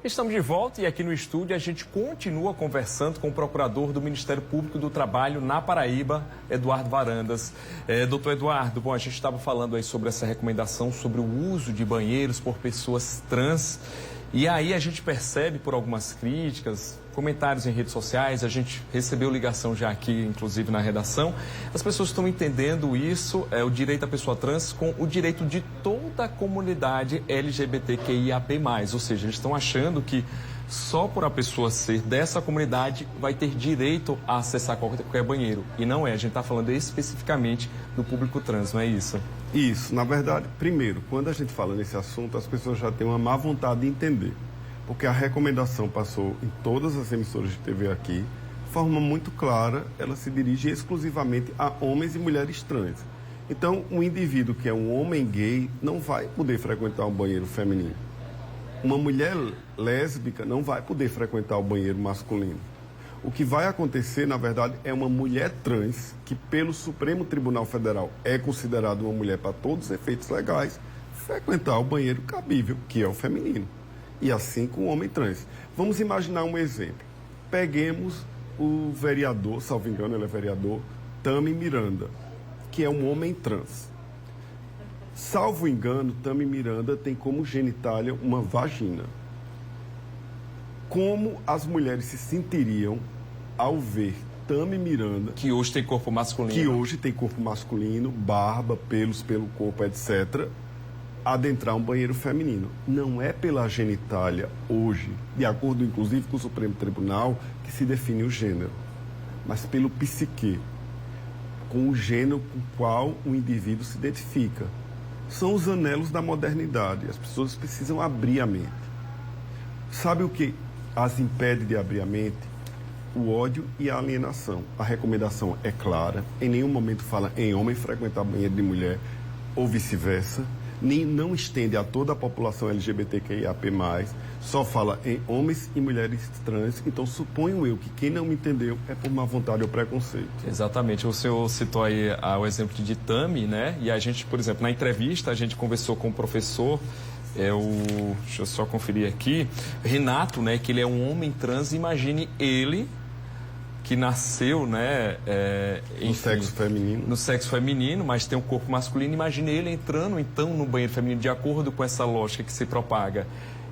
Estamos de volta e aqui no estúdio a gente continua conversando com o procurador do Ministério Público do Trabalho na Paraíba, Eduardo Varandas. Doutor Eduardo, bom, a gente estava falando aí sobre essa recomendação sobre o uso de banheiros por pessoas trans. E aí a gente percebe por algumas críticas, comentários em redes sociais, a gente recebeu ligação já aqui, inclusive na redação, as pessoas estão entendendo isso, o direito da pessoa trans com o direito de toda a comunidade LGBTQIAP+, ou seja, eles estão achando que só por a pessoa ser dessa comunidade vai ter direito a acessar qualquer banheiro. E não é, a gente está falando especificamente do público trans, não é isso? Isso, na verdade, primeiro, quando a gente fala nesse assunto, as pessoas já têm uma má vontade de entender. Porque a recomendação passou em todas as emissoras de TV aqui, de forma muito clara, ela se dirige exclusivamente a homens e mulheres trans. Então, um indivíduo que é um homem gay não vai poder frequentar um banheiro feminino. Uma mulher lésbica não vai poder frequentar o banheiro masculino. O que vai acontecer, na verdade, é uma mulher trans, que pelo Supremo Tribunal Federal é considerada uma mulher para todos os efeitos legais, frequentar o banheiro cabível, que é o feminino. E assim com o homem trans. Vamos imaginar um exemplo. Peguemos o vereador, salvo engano, ele é vereador, Tami Miranda, que é um homem trans. Salvo engano, Tami Miranda tem como genitália uma vagina. Como as mulheres se sentiriam ao ver Tami Miranda... Que hoje tem corpo masculino. Que hoje tem corpo masculino, barba, pelos pelo corpo, etc., adentrar um banheiro feminino. Não é pela genitália hoje, de acordo inclusive com o Supremo Tribunal, que se define o gênero, mas pelo psique, com o gênero com o qual o indivíduo se identifica. São os anelos da modernidade. As pessoas precisam abrir a mente. Sabe o que as impede de abrir a mente? O ódio e a alienação. A recomendação é clara. Em nenhum momento fala em homem frequentar banheiro de mulher ou vice-versa. Nem não estende a toda a população LGBTQIAP+, só fala em homens e mulheres trans. Então, suponho eu que quem não me entendeu é por má vontade ou preconceito. Exatamente. O senhor citou aí o exemplo de Tami, né? E a gente, por exemplo, na entrevista, a gente conversou com o professor, deixa eu só conferir aqui, Renato, né? Que ele é um homem trans. Imagine ele, que nasceu, né, no sexo feminino. No sexo feminino, mas tem um corpo masculino. Imagine ele entrando, então, no banheiro feminino, de acordo com essa lógica que se propaga.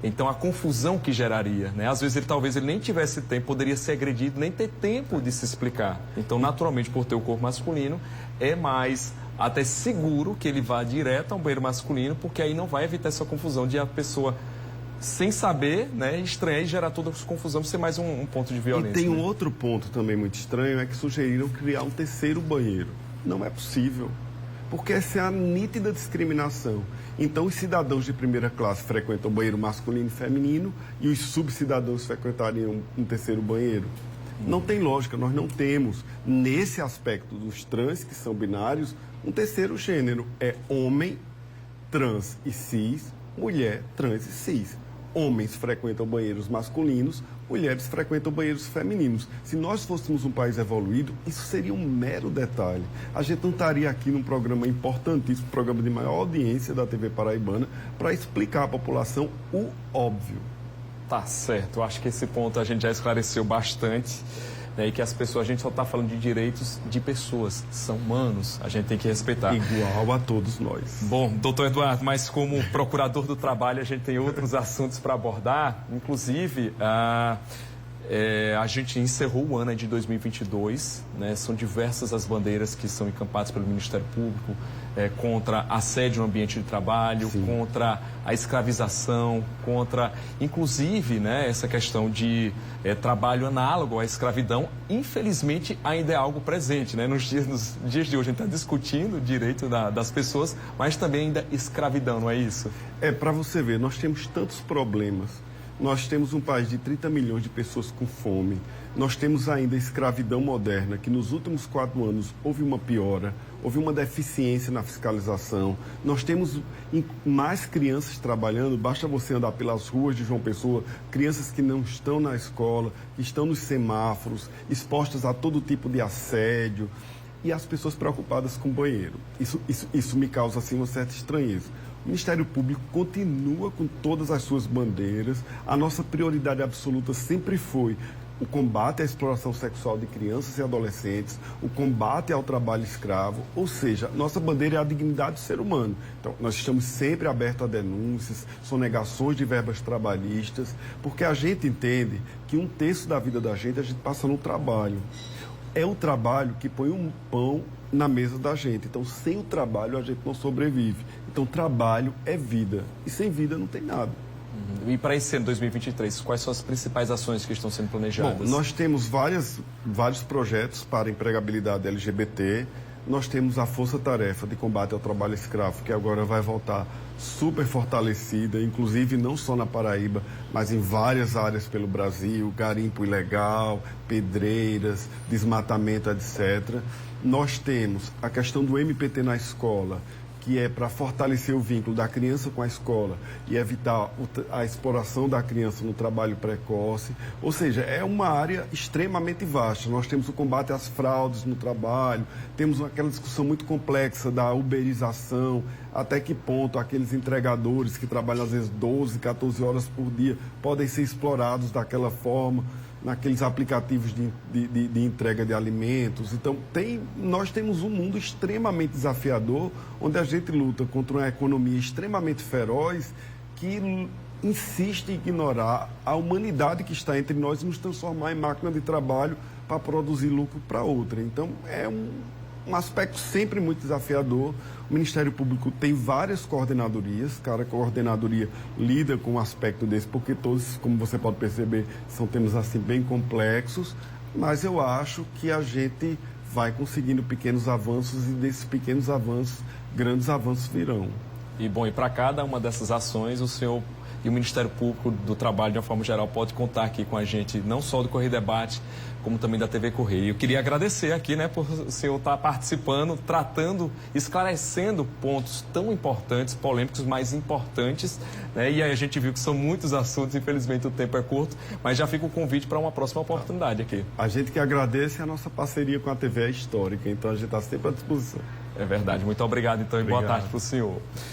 Então, a confusão que geraria, né? Às vezes, talvez ele nem tivesse tempo, poderia ser agredido, nem ter tempo de se explicar. Então, naturalmente, por ter o corpo masculino, é mais até seguro que ele vá direto ao banheiro masculino, porque aí não vai evitar essa confusão de a pessoa, sem saber, né, estranhar e gerar toda essa confusão, ser mais um ponto de violência. E tem um né? outro ponto também muito estranho, é que sugeriram criar um terceiro banheiro. Não é possível, porque essa é a nítida discriminação. Então, os cidadãos de primeira classe frequentam o banheiro masculino e feminino e os subcidadãos frequentariam um terceiro banheiro. Não tem lógica, nós não temos, nesse aspecto dos trans, que são binários, um terceiro gênero. É homem, trans e cis, mulher, trans e cis. Homens frequentam banheiros masculinos, mulheres frequentam banheiros femininos. Se nós fôssemos um país evoluído, isso seria um mero detalhe. A gente não estaria aqui num programa importantíssimo, programa de maior audiência da TV paraibana, para explicar à população o óbvio. Tá certo, eu acho que esse ponto a gente já esclareceu bastante. E que as pessoas, a gente só está falando de direitos de pessoas, são humanos, a gente tem que respeitar. Igual a todos nós. Bom, doutor Eduardo, mas como procurador do trabalho, a gente tem outros assuntos para abordar, inclusive a gente encerrou o ano de 2022, né? São diversas as bandeiras que são encampadas pelo Ministério Público contra assédio no ambiente de trabalho, sim, contra a escravização, contra, inclusive, né, essa questão de trabalho análogo à escravidão. Infelizmente, ainda é algo presente, né? Nos dias de hoje, a gente está discutindo o direito das pessoas, mas também ainda escravidão, não é isso? Para você ver, nós temos tantos problemas. Nós temos um país de 30 milhões de pessoas com fome. Nós temos ainda a escravidão moderna, que nos últimos 4 anos houve uma piora, houve uma deficiência na fiscalização. Nós temos mais crianças trabalhando, basta você andar pelas ruas de João Pessoa, crianças que não estão na escola, que estão nos semáforos, expostas a todo tipo de assédio. E as pessoas preocupadas com o banheiro. Isso me causa, assim, uma certa estranheza. Ministério Público continua com todas as suas bandeiras. A nossa prioridade absoluta sempre foi o combate à exploração sexual de crianças e adolescentes, o combate ao trabalho escravo, ou seja, nossa bandeira é a dignidade do ser humano. Então, nós estamos sempre abertos a denúncias, sonegações de verbas trabalhistas, porque a gente entende que 1/3 da vida da gente a gente passa no trabalho. É o trabalho que põe um pão na mesa da gente. Então, sem o trabalho, a gente não sobrevive. Então, trabalho é vida. E sem vida não tem nada. E para esse ano 2023, quais são as principais ações que estão sendo planejadas? Bom, nós temos vários projetos para empregabilidade LGBT. Nós temos a Força-Tarefa de Combate ao Trabalho Escravo, que agora vai voltar super fortalecida, inclusive não só na Paraíba, mas em várias áreas pelo Brasil, garimpo ilegal, pedreiras, desmatamento, etc. Nós temos a questão do MPT na escola, que é para fortalecer o vínculo da criança com a escola e evitar a exploração da criança no trabalho precoce. Ou seja, é uma área extremamente vasta. Nós temos o combate às fraudes no trabalho, temos aquela discussão muito complexa da uberização, até que ponto aqueles entregadores que trabalham às vezes 12, 14 horas por dia podem ser explorados daquela forma, naqueles aplicativos de entrega de alimentos. Então, nós temos um mundo extremamente desafiador, onde a gente luta contra uma economia extremamente feroz que insiste em ignorar a humanidade que está entre nós e nos transformar em máquina de trabalho para produzir lucro para outra. Então, é um aspecto sempre muito desafiador. O Ministério Público tem várias coordenadorias, cada coordenadoria lida com um aspecto desse, porque todos, como você pode perceber, são temas assim bem complexos, mas eu acho que a gente vai conseguindo pequenos avanços e desses pequenos avanços, grandes avanços virão. E bom, e para cada uma dessas ações, o senhor e o Ministério Público do Trabalho, de uma forma geral, pode contar aqui com a gente, não só do Correio Debate, como também da TV Correio. Eu queria agradecer aqui, né, por o senhor estar participando, tratando, esclarecendo pontos tão importantes, polêmicos, mas importantes, né? E aí a gente viu que são muitos assuntos, infelizmente o tempo é curto, mas já fica o convite para uma próxima oportunidade aqui. A gente que agradece a nossa parceria com a TV Histórica, então a gente está sempre à disposição. É verdade. Muito obrigado, então, e boa tarde para o senhor.